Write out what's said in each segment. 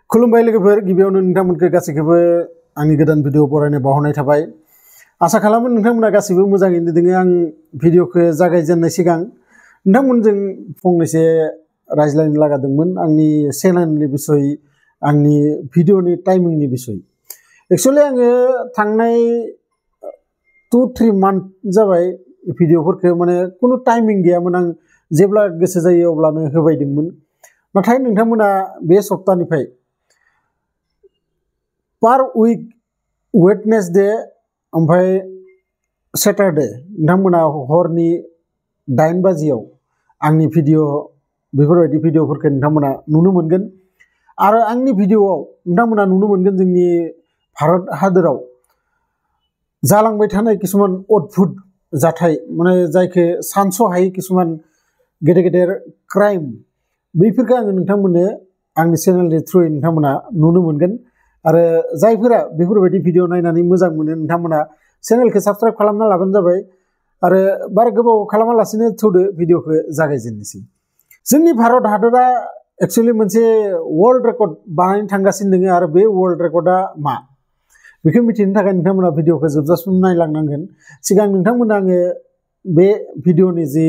खुलुमबाय लोगोफोर गिबियावनो नोंथांमोनखौ गासैखौबो आंनि गोदान भिडिअ बरायनो बावहरनाय थाबाय। आसा खालामो नोंथांमोना गासैबो मोजाङैनो दङ। आं भिडिअखौ जागायजेननाय सिगां नोंथांमोनजों फंनैसो रायज्लायनो लागादोंमोन आंनि चेनेलनि बिसय, आंनि भिडिअनि टाइमिंनि बिसय। एक्चुअली आङो थांनाय 2-3 मान्थ जाबाय भिडिअफोरखौ माने कुनु टाइमिं गैयामोन। आं जेब्ला गोसो जायो अब्लानो होबायदोंमोन। नाथाय नोंथांमोना बे सप्तानिफ्राय पर उइक वेडनेसडे ओमफ्राय सैटरडे नोंथांमोना हरनि 8 बाजियाव आंनि भिडिअ बेफोरबायदि भिडिअफोरखौ नोंथांमोना नुनो मोनगोन। आरो आंनि भिडिअआव नोंथांमोना नुनो मोनगोन जोंनि भारत हादराव जालांबाय थानाय किसुमान अद्भुत जाथाय, माने जायखौ सानस'हायै किसुमान गेदेर गेदेर क्राइम, बैफोरखौ आङो नोंथांमोननो आंनि चेनेलनि थ्रुयै नोंथांमोना नुनो मोनगोन। आरो जायफोरा बेफोरबायदि भिडिअ नायनानै मोजां मोनो नोंथांमोना चेनेलखौ साबस्क्राइब खालामना लाबानो जाबाय। आरो बारा गोबाव खालामालासिनो थौदो भिडिअखौ जागायजेननोसै। जोंनि भारत हादरा एक्चुअलि मोनसे वर्ल्ड रेकर्ड बानायनो थांगासिनो दङ। आरो बे वर्ल्ड रेकर्डआ मा बेखौ मिथिनो थाखाय नोंथांमोना भिडिअखौ जोबजासिम नायलांनांगोन। सिगां नोंथांमोना आङो बे भिडिअनि जि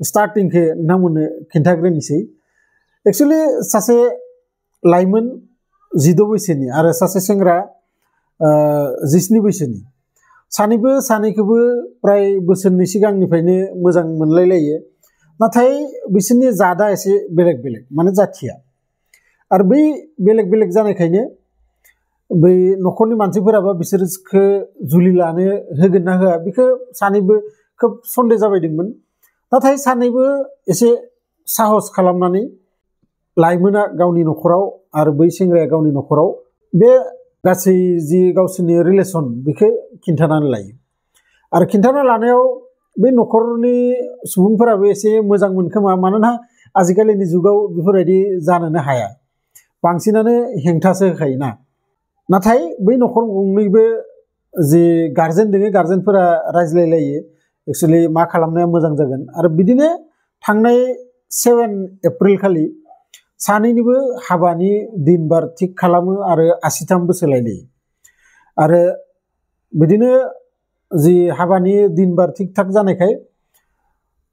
स्टार्टिंखौ नोंथांमोननो खिन्थाग्रोनोसै। एक्चुअलि सासे लाइमोन 16 बैसोनि आरो सासे सेंग्रा 17 बैसोनि सानैखौबो प्राय बोसोरनै सिगांनिफ्रायनो मोजां मोनलायलायो। नाथाय बिसोरनि जादा एसे बेलेग बेलेग, माने जाथिया। आरो बै बेलेग बेलेग जानायखायनो बै न'खरनि मानसिफोराबो बिसोरखौ जुलि लानो होगोन ना होआ बेखौ सानैबो खोब सन्देह जाबायदोंमोन। नाथाय सानैबो एसे साहस खालामनानै लाइमोना गावनि न'खराव आरो बै सेंग्राया गावनि न'खराव बे गासै जि गावसोरनि रिलेसन बेखौ खिन्थानानै लायो। आरो खिन्थाना लानायाव बे न'खरनि सुबुंफोराबो एसे मोजां मोनखोमा, मानोना आजिखालिनि जुगाव बेफोरबायदि जानोनो हाया, बांसिनानो हेंथासो होखायोना। नाथाय बै न'खर गंनैबो जि गार्जेन दङ, गार्जेनफोरा रायज्लायलायो एक्चुअलि मा खालामनाया मोजां जागोन। आरो बिदिनो थांनाय 7 एप्रिल खालि सानैनिबो हाबानि दिन बार थिग खालामो आरो 83 बोसोरलायलायो। आरो बिदिनो जि हाबानि दिन बार थिग थाक जानायखाय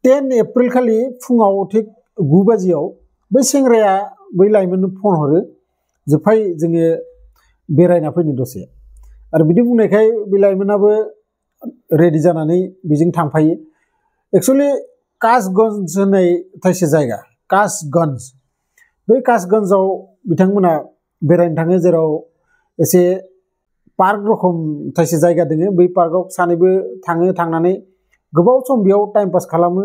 10 एप्रिल खालि फुङाव थिग 9 बाजियाव बै सेंग्राया बै लाइमोननो फन हरो, जोबफाय जोङो बेरायना फैनो दसे। आरो बिदि बुंनायखाय बे लाइमोनाबो रेडि जानानै बेजों थांफायो। एक्चुअलि कासगन्ज होननाय थाइसे जायगा, कासगन्ज, बै कासगन्जआव बिथांमोना बेरायनो थाङो, जेराव एसे पार्क रखम थाइसे जायगा दङ। बै पार्कआव सानैबो थाङो, थांनानै गोबाव सम बेयाव टाइम पास खालामो।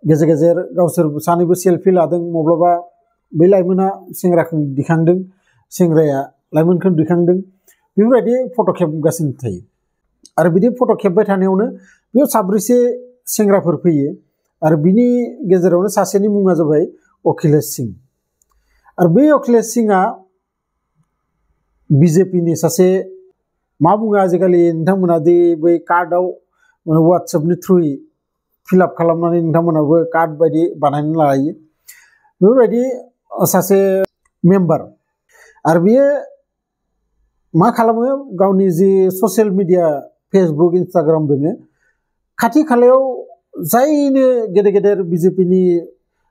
गेजेर गेजेर गावसोर सानैबो सेल्फि लादों। माब्लाबा बै लाइमोना सेंग्राखौ दिखांदों, सेंग्राया लाइमोनखौ दिखांदों, बेफोरबायदि फट' खेबगासिनो थायो। आरो बिदि फट' खेबबाय थानायावनो बेयाव 7 सेंग्राफोर फैयो। आरो बिनि गेजेरावनो सासेनि मुङा जाबाय अखिलेश सिंह। आरो बै अखिलेश सिंहआ बिजेपिनि सासे, मा बुङो आजिखालि नोंथांमोना दि बै कार्डआव वाट्सएपनि थ्रुयै फिलआप खालामनानै नोंथांमोनाबो कार्ड बायदि बानायनानै लायो, बेफोरबायदि सासे मेम्बार। आरो बियो मा खालामो, गावनि जि ससियेल मिडिया फेसबुक इन्सटाग्राम दङ, खाथि खालायाव जायनो गेदेर गेदेर बिजेपिनि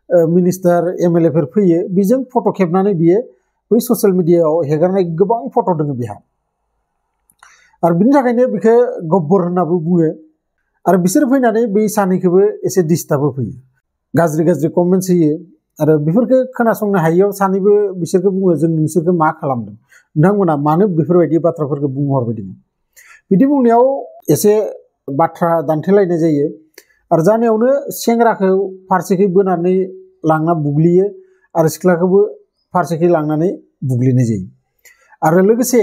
मिनिस्टार एमएलएफोर फैयो बेजों फट' खेबनानै बियो बै ससियेल मिडियायाव हेगारनाय गोबां फट' दङ बेहा। आरो बिनि थाखायनो बेखौ गब्बर होननाबो बुङो। आरो बिसोर फैनानै बै सानैखौबो एसे डिस्टार्ब होफैयो, गाज्रि गाज्रि कमेन्ट्स होयो। आरो बेफोरखौ खोनासंनो हायियाव सानैबो बिसोरखौ बुङो, जों नोंसोरखौ मा खालामदों, नोंथांमोना मानो बेफोरबायदि बाथ्राफोरखौ बुंहरबाय दङ। बिदि बुंनायाव एसे बाथ्रा दान्थेलायनाय जायो। आरो जानायावनो सेंग्राखौ फारसेखै बोनानै लांना बुग्लियो आरो सिख्लाखौबो फारसेखै लांनानै बुग्लिनाय जायो। आरो लोगोसे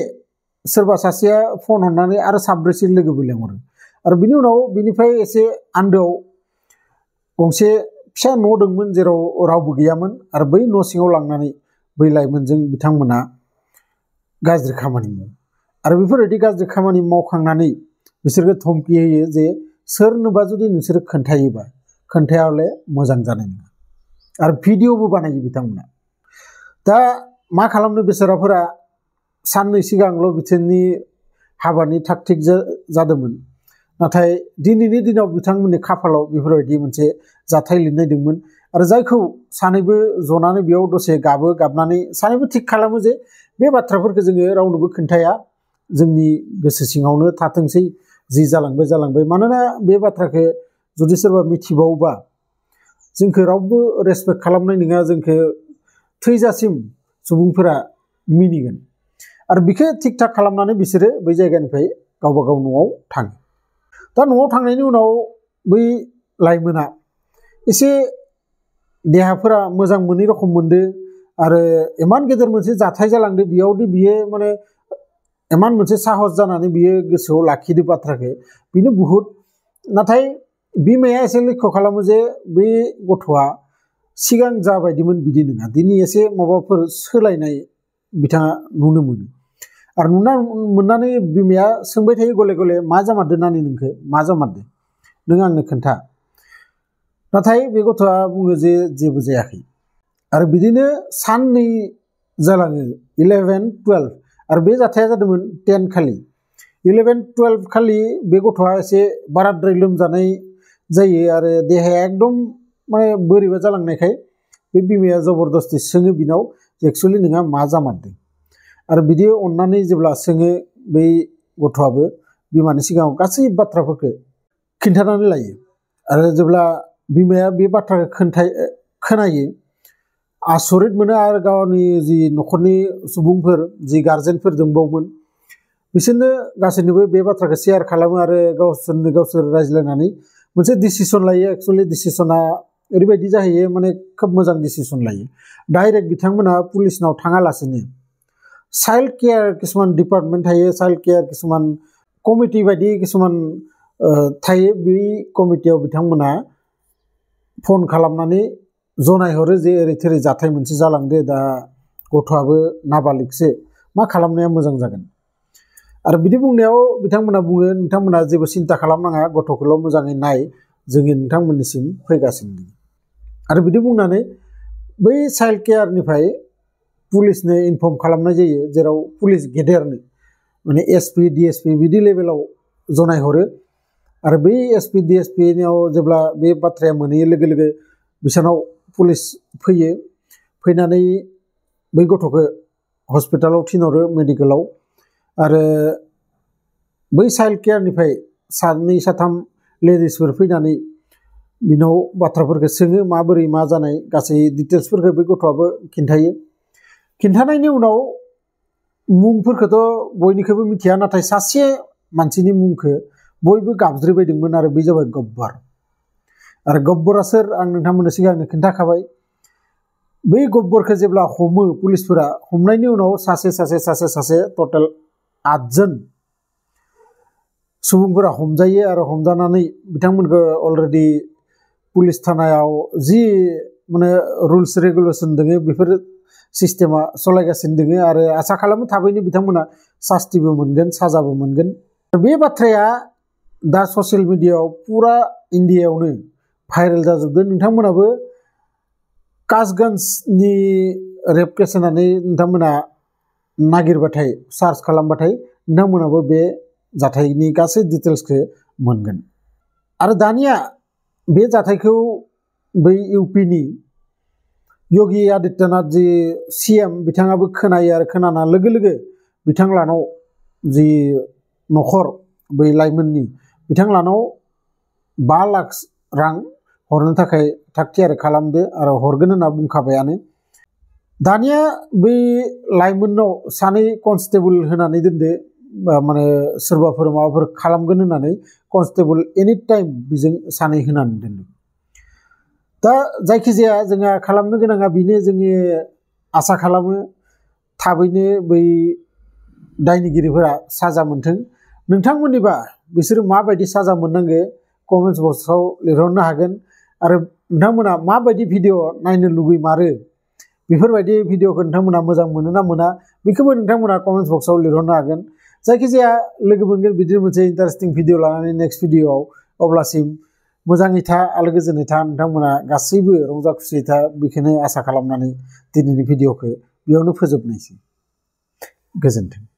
सोरबा सासेया फन हरनानै आरो 7 लोगोबो लेंहरो। आरो बिनि उनाव बिनिफ्राय एसे आन्दोआव गंसे फिसा न' दंमोन जेराव रावबो गैयामोन। आरो बै न' सिङाव लांनानै बै लाइमोनजों बिथांमोना गाज्रि खामानि मावो। आरो बेफोरबायदि गाज्रि खामानि मावखांनानै बिसोरखौ धमकि होयो जे सोरनोबा जुदि नोंसोरो खोन्थायाले मोजां जानाय नङा। आरो भिडिअबो बानायो बिथांमोना। दा मा खालामनो बेसोराफोरा साननै सिगांल' बिसोरनि हाबानि थागथिग जादोंमोन नाथाय दिनैनि दिनाव बिथांमोननि खाफालाव बेफोरबायदि मोनसे जाथाय लिरनाय दंमोन आरो जायखौ सानैबो जनानै बेयाव दसे गाबनानै सानैबो थिग खालामो जे बे बाथ्राफोरखौ जोङो रावनोबो खोन्थाया जोंनि गोसो सिङावनो थाथोंसै जि जालांबाय मानोना बे बाथ्राखौ जुदि सोरबा मिथिबावोबा जोंखौ रावबो रेसपेक्ट खालामनाय नङा जोंखौ थैजासिम सुबुंफोरा मिनिगोन आरो बेखौ थिग थाक खालामनानै बिसोरो बै जायगानिफ्राय गावबा गाव न'आव थाङो दा न'आव थांनायनि उनाव बै लाइमोना एसे देहाफोरा मोजां मोनै रखम मोनदो आरो इमान गेदेर मोनसे जाथाय जालांदो बेयावदि बियो माने इमान मोनसे साहस जानानै बियो गोसोआव लाखिदो बाथ्राखौ बेनो बुहुत नाथाय बिमाया एसे लक्ष्य खालामो जे बे गथ'आ सिगां जाबायदिमोन बिदि नङा दिनै एसे माबाफोर सोलायनाय बिथाङा नुनो मोनो आरो नुना मोननानै बिमाया सोंबाय थायो गले गले मा जामारदो नानि नोंखौ मा जामारदो नों आंनो खोन्था नाथाय बे गथ'आ बुङो जे जेबो जायाखै आरो बिदिनो साननै जालाङो 11-12 आरो बे जाथाया जादोंमोन 10 खालि 11-12 खालि बे गथ'आ एसे बाराद्राय लोमजानाय जायो आरो देहाया एकदम माने बोरैबा जालांनायखाय बे बिमाया जबरदस्ति सोङो बिनाव एक्चुअलि नोंहा मा जामारदों आरो बिदि अननानै जेब्ला सोङो बै गथ'आबो बिमानि सिगाङाव गासै बाथ्राफोरखौ खिन्थानानै लायो आरो जेब्ला बिमाया बे बाथ्राखौ खोनायो आसरित मोनो आरो गावनि जि न'खरनि सुबुंफोर जि गार्जेनफोर दंबावोमोन बिसोरनो गासैनोबो बे बाथ्राखौ शेयार खालामो आरो गावसोर रायज्लायनानै मोनसे डिसिसन लायो एक्चुअलि डिसिसना ओरैबायदि जाहैयो माने खोब मोजां डिसिसन लायो डाइरेक्ट बिथांमोना पुलिसनाव थाङालासिनो चाइल्ड केयार किसुमान डिपार्टमेन्ट थायो चाइल्ड केयार किसुमान कमिटि बायदि किसुमान थायो बे कमिटियाव बिथांमोना फन खालामनानै जनायहरो जे ओरै थोरै जाथाय मोनसे जालांदो दा गथ'आबो नाबालिगसो मा खालामनाया मोजां जागोन आरो बिदि बुंनायाव बिथांमोना बुङो नोंथांमोना जेबो सिन्था खालामनाङा गथ'खौल' मोजाङै नाय जोङो नोंथांमोननिसिम फैगासिनो दं आरो बिदि बुंनानै बै चाइल्ड केयारनिफ्राय पुलिसनो इनफर्म खालामनाय जायो जेराव पुलिस गेदेरनो माने एसपि डिएसपि बिदि लेभेलाव जनायहरो आरो बै एसपि डिएसपिनियाव जेब्ला बे बाथ्राया मोनहैयो लोगो लोगो बिसोरनाव पुलिस फैयो फैनानै बै गथ'खौ हस्पिटालाव थिनहरो मेडिकेलाव आरो बै चाइल्ड केयारनिफ्राय सानै साथाम लेडिसफोर फैनानै बिनाव बाथ्राफोरखौ सोङो माबोरै मा जानाय गासै डिटेल्सफोरखौ बै गथ'आबो खिन्थायो खिन्थानायनि उनाव मुंफोरखौथ' बयनिखौबो मिथिया नाथाय सासे मानसिनि मुंखौ बयबो गाबज्रिबायदोंमोन आरो बे जाबाय गब्बार आरो गब्बरा सोर आं नोंथांमोननो सिगांनो खिन्थाखाबाय बै गब्बरखौ जेब्ला हमो पुलिसफोरा हमनायनि उनाव सासे टटेल 8 जन सुबुंफोरा हमजायो आरो हमजानानै बिथांमोनखौ अलरेडि पुलिस थानायाव जि माने रुल्स रेगुलेसन दङ बेफोर सिस्टेमा सलायगासिनो दङ आरो आसा खालामो थाबैनो बिथांमोना सास्तिबो मोनगोन साजाबो मोनगोन बे बाथ्राया दा ससियेल मिडियायाव पुरा इन्डियायावनो भाइरेल जाजोबदों नोंथांमोनाबो कासगन्जनि रेप केस होननानै नोंथांमोना नागिरबाथाय सार्च खालामबाथाय नोंथांमोनाबो बे जाथायनि गासै डिटेल्सखौ मोनगोन आरो दानिया बे जाथायखौ बै इउपिनि योगी आदित्यनाथ जि सीएम बिथाङाबो खोनायो आरो खोनाना लोगो लोगो बिथांलानाव जि न'खर बै लाइमोननि बिथांलानाव 5 लाख रां हरनो थाखाय थागथियारि खालामदो आरो हरगोन होनना बुंखाबायानो दानिया बै लाइमोननाव सानै कनस्टेबल होनानै दोनदो माने सोरबाफोर माबाफोर खालामगोन होननानै कनस्टेबल एनि टाइम बिजों सानै होनानै दोनदों दा जायखिजाया जोंहा खालामनो गोनाङा बेनो जोङो आसा खालामो थाबैनो बै दायनिगिरिफोरा साजा मोनथों नोंथांमोननिबा बिसोरो माबायदि साजा मोननांगो कमेन्ट्स बक्सआव लिरहरनो हागोन आरो नोंथांमोना माबायदि भिडिअ नायनो लुगैमारो बेफोरबायदि भिडिअखौ नोंथांमोना मोजां मोनो ना मोना बेखौबो नोंथांमोना कमेन्ट्स बक्सआव लिरहरनो हागोन जायखिजाया लोगो मोनगोन बिदिनो मोनसे इन्टारेस्टिं भिडिअ लानानै नेक्स्ट भिडिअआव अब्लासिम मोजाङै था आलो गोजोनै था नोंथांमोना गासैबो रंजा खुसियै था बेखौनो आसा खालामनानै दिनैनि भिडिअखौ बेयावनो फोजोबनायसै गोजोन्थों।